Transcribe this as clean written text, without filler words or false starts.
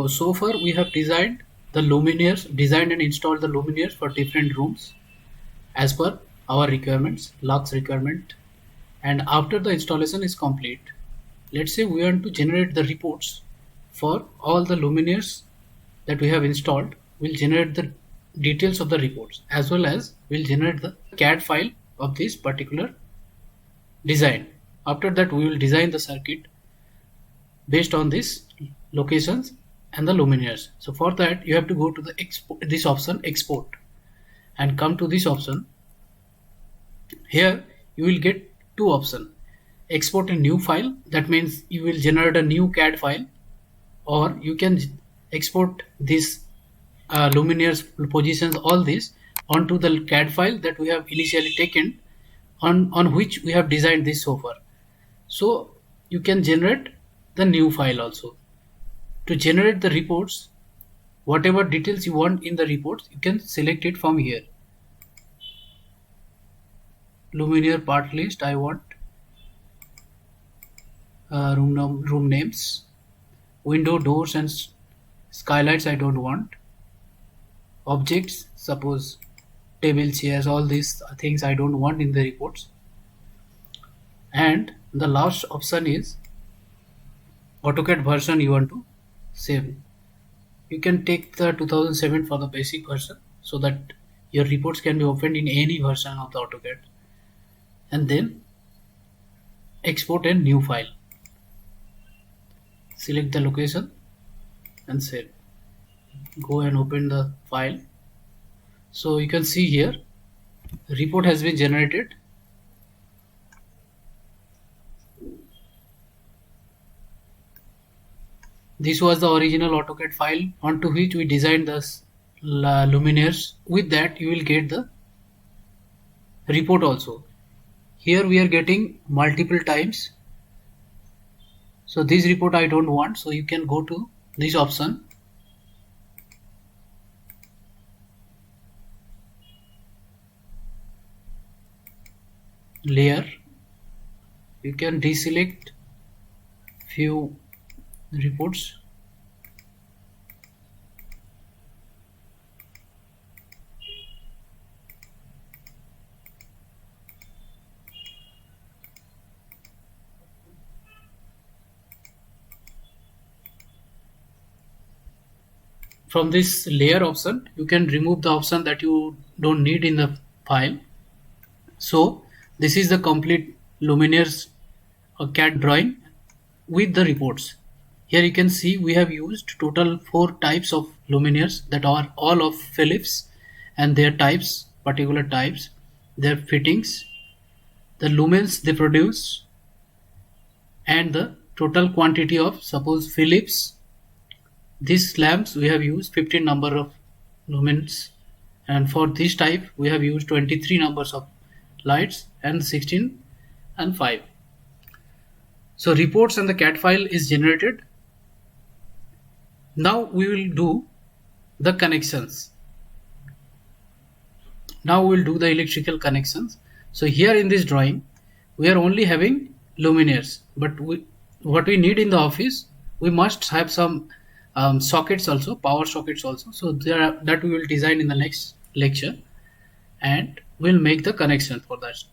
So far we have designed and installed the luminaires for different rooms as per our requirements, lux requirement. And after the installation is complete, let's say we want to generate the reports for all the luminaires that we have installed. We'll generate the details of the reports, as well as we'll generate the CAD file of this particular design. After that, we will design the circuit based on these locations and the luminaires. So for that, you have to go to the this option, export, and come to this option. Here you will get two options: export a new file, that means you will generate a new CAD file, or you can export this luminaires positions, all this, onto the CAD file that we have initially taken, on which we have designed this so far. So you can generate the new file also. To generate the reports, whatever details you want in the reports, you can select it from here. Luminaire part list, I want room names, window, doors and skylights I don't want, objects, suppose table, chairs, all these things I don't want in the reports. And the last option is AutoCAD version you want to save. You can take the 2007 for the basic version, so that your reports can be opened in any version of the AutoCAD. And then export a new file. Select the location and save. Go and open the file. So you can see here, report has been generated. This was the original AutoCAD file onto which we designed the luminaires. With that, you will get the report also. Here we are getting multiple times. So this report I don't want, so you can go to this option, layer. You can deselect few reports. From this layer option, you can remove the option that you don't need in the file. So this is the complete luminaires CAD drawing with the reports. Here you can see we have used total 4 types of luminaires that are all of Philips, and their types, particular types, their fittings, the lumens they produce, and the total quantity of, suppose Philips, these lamps we have used 15 number of lumens, and for this type we have used 23 numbers of lights and 16 and 5. So reports and the CAD file is generated. Now we will do the connections. Now we will do the electrical connections. So here in this drawing we are only having luminaires, but what we need in the office, we must have some sockets also, power sockets also. So that we will design in the next lecture, and we'll make the connection for that.